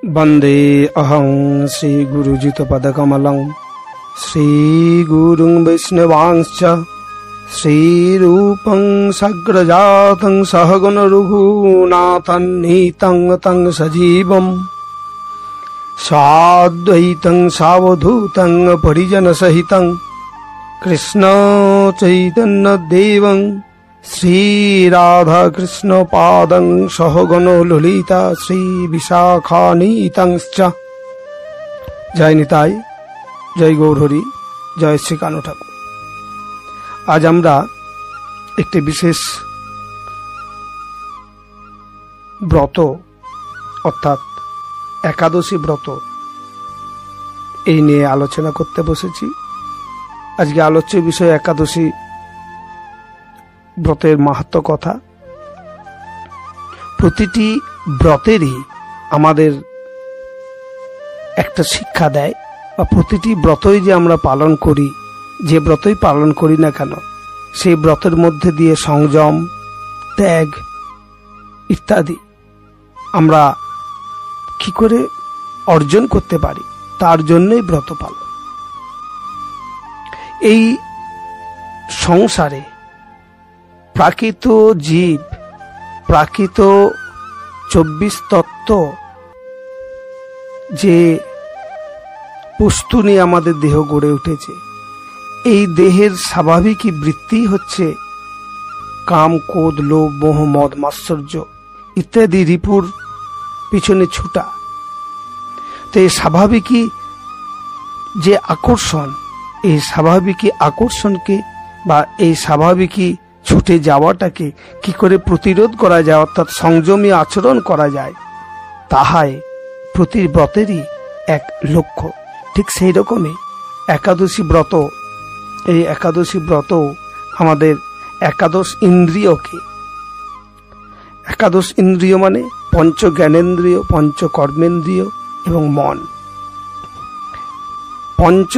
वंदे अहं श्रीगुरुजितपदकमलं श्रीगुरुं वैष्णवांश्च श्रीरूपं सग्रजातं सहगुणरघुनाथं नीतं तं सजीवं साद्वैतं सावधूतं परिजनसहितं कृष्ण चैतन्यदेवं श्रीराधाकृष्ण पादं सहगण ललिता श्री विशाखानीतंश्च। जय निताई, जय गौरहरि, जय श्री कानु ठाकुर। आज আমরা একটি বিশেষ ব্রত অর্থাৎ একাদশী ব্রত এই নিয়ে আলোচনা করতে বসেছি। আজকে আলোচ্য বিষয় একাদশী ব্রতের মাহাত্ম্য কথা। প্রতিটি ব্রতেরই আমাদের একটা শিক্ষা দেয়, বা প্রতিটি ব্রতই যে আমরা পালন করি, যে ব্রতই পালন করি না কেন, সেই ব্রতের মধ্যে দিয়ে সংযম, ত্যাগ ইত্যাদি আমরা কি করে অর্জন করতে পারি, তার জন্যই ব্রত পালন। এই সংসারে প্রাকৃত জীব, প্রাকৃত 24 তত্ত্ব যে বস্তু নিয়ে আমাদের দেহ গড়ে উঠেছে, এই দেহের স্বাভাবিকই বৃত্তি হচ্ছে কাম, ক্রোধ, লোভ, মোহ, মদ, মাৎসর্য ইত্যাদি রিপুর পিছনে ছুটা। তো এই স্বাভাবিকই যে আকর্ষণ, এই স্বাভাবিকই আকর্ষণকে বা এই স্বাভাবিকই ছুটে যাওয়াটাকে কি করে প্রতিরোধ করা যায়, অর্থাৎ সংযমী আচরণ করা যায়, তাহাই প্রতি ব্রতেরই এক লক্ষ্য। ঠিক সেই রকমই একাদশী ব্রত, এই একাদশী ব্রত আমাদের একাদশ ইন্দ্রিয়কে, একাদশ ইন্দ্রিয় মানে পঞ্চ জ্ঞানেন্দ্রিয়, পঞ্চ কর্মেন্দ্রিয় এবং মন, পঞ্চ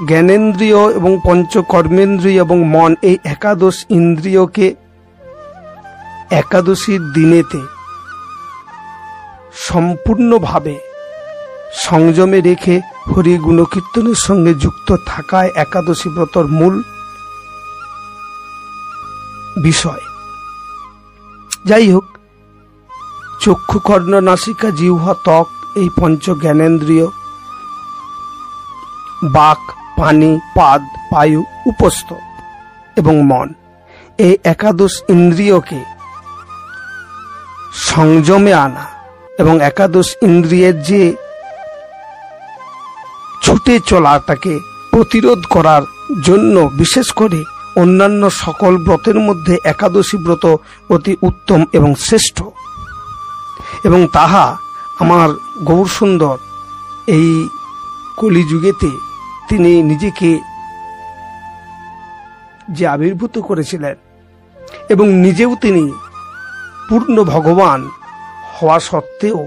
জ্ঞানেন্দ্রিয় এবং পঞ্চ কর্মেন্দ্রিয় এবং মন, এই একাদশ ইন্দ্রিয়কে একাদশীর দিনেতে সম্পূর্ণভাবে সংযমে রেখে হরি গুণকীর্তনের সঙ্গে যুক্ত থাকায় একাদশী ব্রতর মূল বিষয়। যাই হোক, চক্ষু, কর্ণ, নাসিকা, জিহ্বা, ত্বক এই পঞ্চ জ্ঞানেন্দ্রিয়, বাক, পানি, পাদ, বায়ু, উপস্থ এবং মন, এই একাদশ ইন্দ্রিয়কে সংযমে আনা এবং একাদশ ইন্দ্রিয়ের যে ছুটে চলাটাকে প্রতিরোধ করার জন্য বিশেষ করে অন্যান্য সকল ব্রতের মধ্যে একাদশী ব্রত অতি উত্তম এবং শ্রেষ্ঠ। এবং তাহা আমার গৌরসুন্দর এই কলিযুগেতে তিনি নিজেকে যে আবির্ভূত করেছিলেন এবং নিজেও তিনি পূর্ণ ভগবান হওয়া সত্ত্বেও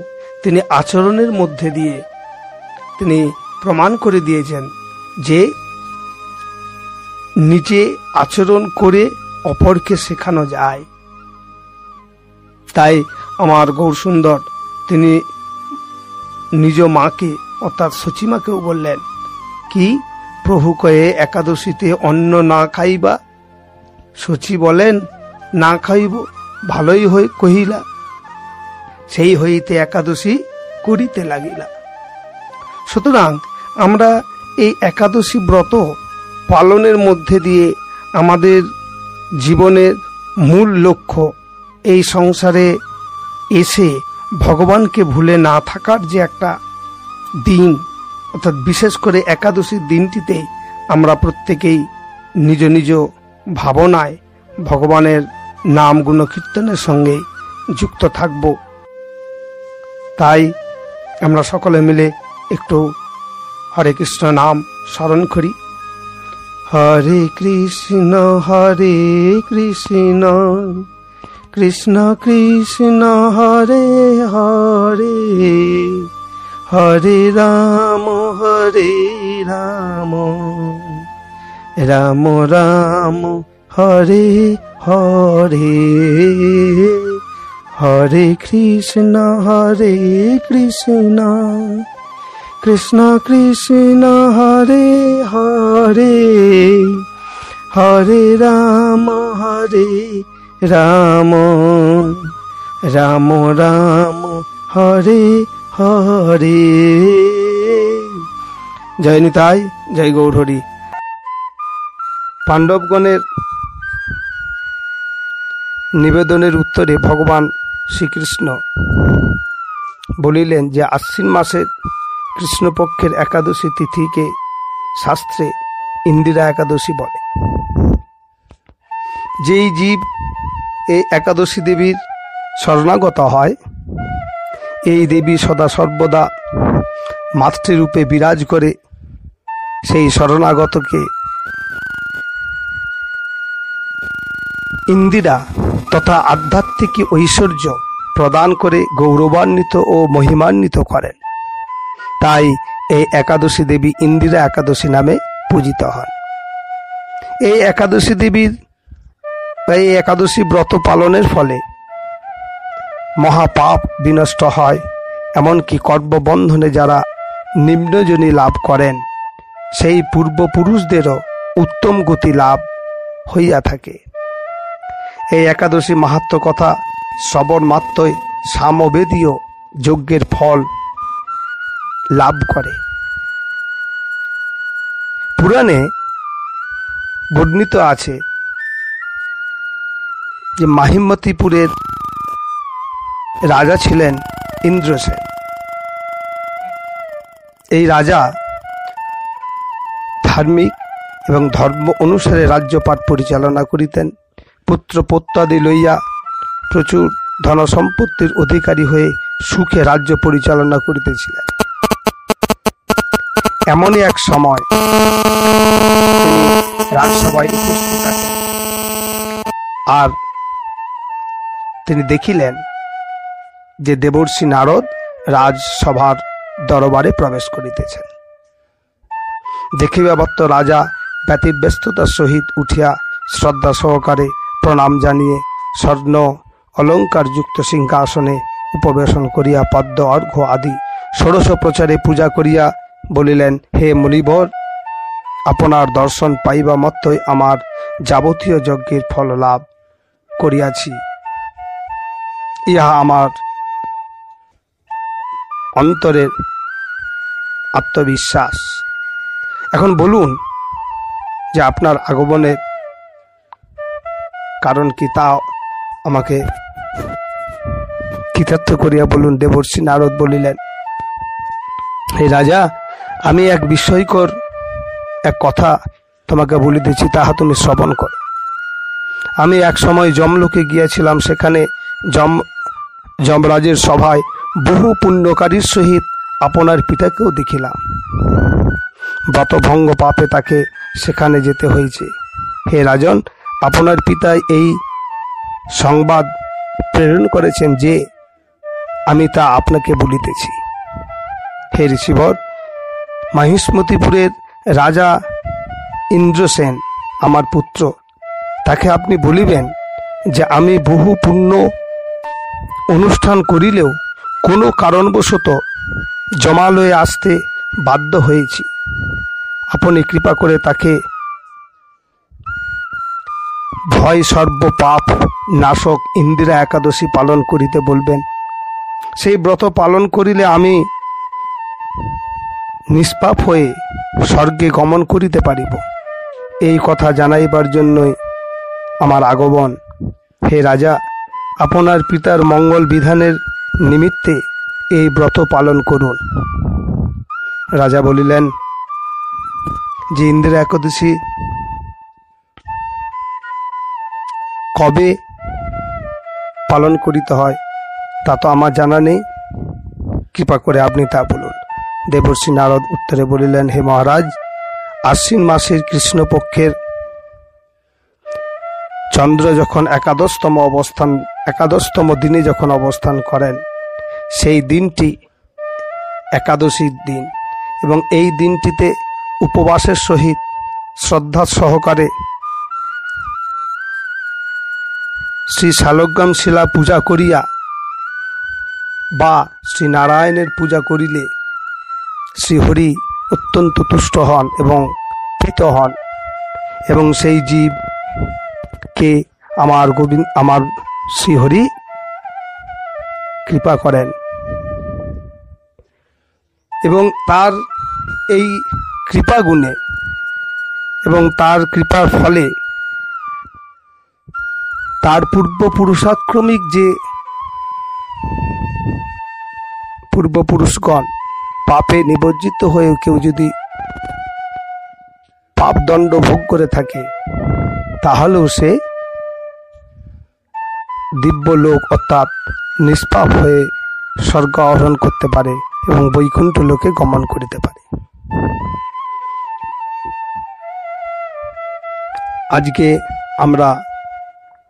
তিনি আচরণের মধ্যে দিয়ে তিনি প্রমাণ করে দিয়েছেন যে নিজে আচরণ করে অপরকে শেখানো যায়। তাই আমার গৌরসুন্দর তিনি নিজ মাকে অর্থাৎ সচিমাকেও বললেন কি, প্রভু কয়ে একাদশীতে অন্ন না খাইবা। সচি বলেন, না খাইব, ভালোই হই কহিলা, সেই হইতে একাদশী করিতে লাগিলা। সুতরাং আমরা এই একাদশী ব্রত পালনের মধ্যে দিয়ে আমাদের জীবনের মূল লক্ষ্য, এই সংসারে এসে ভগবানকে ভুলে না থাকার যে একটা দিন, অর্থাৎ বিশেষ করে একাদশীর দিনটিতে আমরা প্রত্যেকেই নিজ নিজ ভাবনায় ভগবানের নাম গুণকীর্তনের সঙ্গে যুক্ত থাকব। তাই আমরা সকলে মিলে একটু হরে কৃষ্ণ নাম স্মরণ করি। হরে কৃষ্ণ কৃষ্ণ কৃষ্ণ হরে হরে, হরে রাম রাম রাম হরে হরে, হরে কৃষ্ণ কৃষ্ণ কৃষ্ণ হরে হরে, হরে রাম রাম রাম হরে হরে। জয় নিতাই, জয় গৌর হরি। পাণ্ডবগণের নিবেদনের উত্তরে ভগবান শ্রীকৃষ্ণ বলিলেন যে আশ্বিন মাসের কৃষ্ণপক্ষের একাদশী তিথিকে শাস্ত্রে ইন্দিরা একাদশী বলে। যেই জীব এই একাদশী দেবীর শরণাগত হয়, এই দেবী সদা সর্বদা মাতৃরূপে বিরাজ করে সেই শরণাগতকে ইন্দিরা তথা আধ্যাত্মিক ঐশ্বর্য প্রদান করে গৌরবান্বিত ও মহিমান্বিত করেন। তাই এই একাদশী দেবী ইন্দিরা একাদশী নামে পূজিত হন। এই একাদশী দেবীর এই একাদশী ব্রত পালনের ফলে মহাপাপ বিনষ্ট হয়, এমনকি কর্মবন্ধনে যারা নিম্নজনী লাভ করেন সেই পূর্বপুরুষদেরও উত্তম গতি লাভ হইয়া থাকে। এই একাদশী মাহাত্ম্য কথা শ্রবণ মাত্রই সামবেদীয় যজ্ঞের ফল লাভ করে। পুরাণে বর্ণিত আছে যে মাহিমতিপুরের রাজা ছিলেন ইন্দ্রসেন। এই রাজা ধার্মিক এবং ধর্ম অনুসারে রাজ্যপাট পরিচালনা করিতেন। পুত্র পৌত্রাদি লইয়া প্রচুর ধনসম্পত্তির অধিকারী হয়ে সুখে রাজ্য পরিচালনা করিতেছিলেন। এমনই এক সময় তিনি রাজসভায় উপস্থিত থাকেন, আর তিনি দেখিলেন যে দেবর্ষি নারদ রাজসভার দরবারে প্রবেশ করিতেছেন। দেখিবা মাত্র রাজা ব্যতিব্যস্ততার সহিত উঠিয়া শ্রদ্ধা সহকারে প্রণাম জানিয়ে স্বর্ণ অলঙ্কার যুক্ত সিংহাসনে উপবেশন করিয়া পদ্ম অর্ঘ্য আদি ষোড়শ প্রচারে পূজা করিয়া বলিলেন, হে মুনিবর, আপনার দর্শন পাইবা মাত্রই আমার যাবতীয় যজ্ঞের ফল লাভ করিয়াছি, ইহা আমার অন্তরের আত্মবিশ্বাস। এখন বলুন যে আপনার আগমনের কারণ কি, তা আমাকে কৃতার্থ করিয়া বলুন। দেবর্ষি নারদ বলিলেন, হে রাজা, আমি এক বিস্ময়কর এক কথা তোমাকে বলিতেছি, তাহা তুমি শ্রবণ করো। আমি এক সময় যমলোকে গিয়াছিলাম, সেখানে যমরাজের সভায় বহু পুণ্যকারীর সহিত আপনার পিতাকেও দেখিলাম। ব্রতভঙ্গ পাপে তাকে সেখানে যেতে হয়েছে। হে রাজন, আপনার পিতা এই সংবাদ প্রেরণ করেছেন যে আমি তা আপনাকে বলিতেছি। হে ঋষিবর, মাহিষ্মতিপুরের রাজা ইন্দ্রসেন আমার পুত্র, তাকে আপনি বলিবেন যে আমি বহু পুণ্য অনুষ্ঠান করিলেও কোনো কারণবশত জমালয়ে আসতে বাধ্য হয়েছি। আপনি কৃপা করে তাকে ভয় সর্ব পাপ নাশক ইন্দিরা একাদশী পালন করিতে বলবেন। সেই ব্রত পালন করিলে আমি নিষ্পাপ হয়ে স্বর্গে গমন করিতে পারিব। এই কথা জানাইবার জন্যই আমার আগমন। হে রাজা, আপনার পিতার মঙ্গল বিধানের নিমিত্তে এই ব্রত পালন করুন। রাজা বলিলেন যে ইন্দিরা একাদশী কবে পালন করিতে হয় তা তো আমার জানা নেই, কৃপা করে আপনি তা বলুন। দেবর্ষি নারদ উত্তরে বলিলেন, হে মহারাজ, আশ্বিন মাসের কৃষ্ণপক্ষের চন্দ্র যখন একাদশতম দিনে যখন অবস্থান করেন, সেই দিনটি একাদশীর দিন, এবং এই দিনটিতে উপবাসের সহিত শ্রদ্ধা সহকারে শ্রী শালগ্রাম শিলা পূজা করিয়া বা শ্রী নারায়ণের পূজা করিলে শ্রীহরি অত্যন্ত তুষ্ট হন এবং প্রীত হন, এবং সেই জীবকে আমার শ্রীহরি কৃপা করেন। এবং তার এই কৃপা গুণে এবং তার কৃপার ফলে তার পূর্বপুরুষাক্রমিক যে পূর্বপুরুষগণ পাপে নিমজ্জিত হয়েও কেউ যদি পাপদণ্ড ভোগ করে থাকে, তাহলেও সে দিব্যলোক অর্থাৎ নিষ্পাপ হয়ে স্বর্গ আরোহণ করতে পারে এবং বৈকুণ্ঠ লোকে গমন করিতে পারে। আজকে আমরা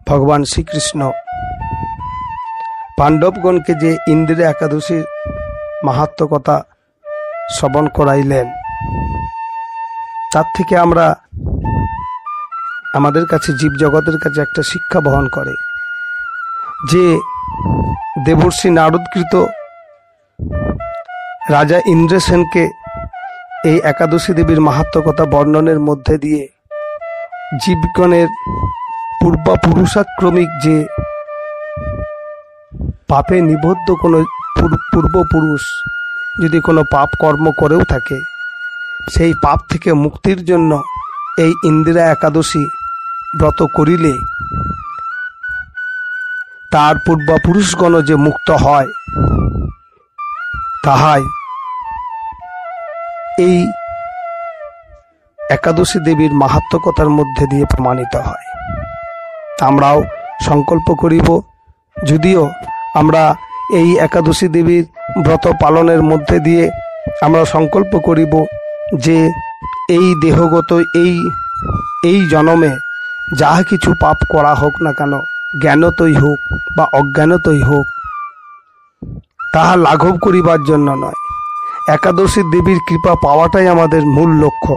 ভগবান শ্রীকৃষ্ণ পাণ্ডবগণকে যে ইন্দিরা একাদশীর মাহাত্ম্য কথা শ্রবণ করাইলেন, তার থেকে আমরা আমাদের কাছে জীবজগতের কাছে একটা শিক্ষা বহন করে যে দেবর্ষি নারদকৃত রাজা ইন্দ্রসেনকে এই একাদশী দেবীর মাহাত্ম্য কথা বর্ণনের মধ্যে দিয়ে জীবগণের পূর্বপুরুষাক্রমিক যে পাপে নিবদ্ধ কোনো পূর্বপুরুষ যদি কোনো পাপ কর্ম করেও থাকে, সেই পাপ থেকে মুক্তির জন্য এই ইন্দিরা একাদশী ব্রত করিলে তার পূর্বপুরুষগণ যে মুক্ত হয়, তাহাই এই একাদশী দেবীর মাহাত্ম্য কথার মধ্যে দিয়ে প্রমাণিত হয়। আমরাও সংকল্প করিব, যদিও আমরা এই একাদশী দেবীর ব্রত পালনের মধ্যে দিয়ে আমরা সংকল্প করিব যে এই দেহগত এই জন্মে যাহা কিছু পাপ করা হোক না কেন, জ্ঞানতই হোক বা অজ্ঞানতই হোক, তাহা লাঘব করিবার জন্য নয়, একাদশী দেবীর কৃপা পাওয়াটাই আমাদের মূল লক্ষ্য।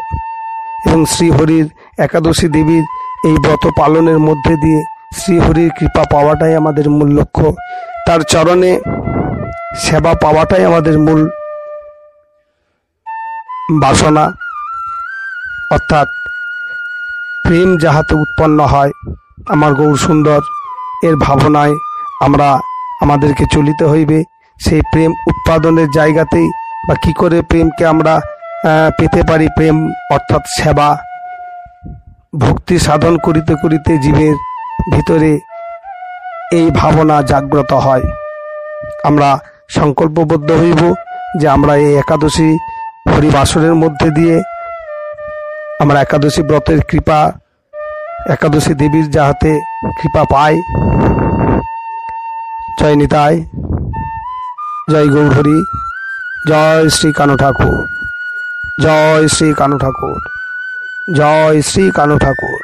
এবং শ্রীহরির একাদশী দেবীর এই ব্রত পালনের মধ্যে দিয়ে শ্রীহরির কৃপা পাওয়াটাই আমাদের মূল লক্ষ্য। তার চরণে সেবা পাওয়াটাই আমাদের মূল বাসনা, অর্থাৎ প্রেম যাহাতে উৎপন্ন হয় আমার গৌর সুন্দর এর ভাবনায় আমাদেরকে চলিতে হইবে। সেই প্রেম উৎপাদনের জায়গাতেই বা কি করে প্রেমকে আমরা পেতে পারি, প্রেম অর্থাৎ সেবা ভক্তি সাধন করিতে করিতে জীবের ভিতরে এই ভাবনা জাগ্রত হয়। আমরা সংকল্পবদ্ধ হইব যে আমরা এই একাদশী হরিবাসরের মধ্যে দিয়ে আমরা একাদশী ব্রতের কৃপা, একাদশী দেবীর যাহাতে কৃপা পাই। জয় নিতাই, জয় গৌরহরি, জয় শ্রী কানু ঠাকুর, জয় শ্রী কানু ঠাকুর, জয় শ্রী কানু ঠাকুর।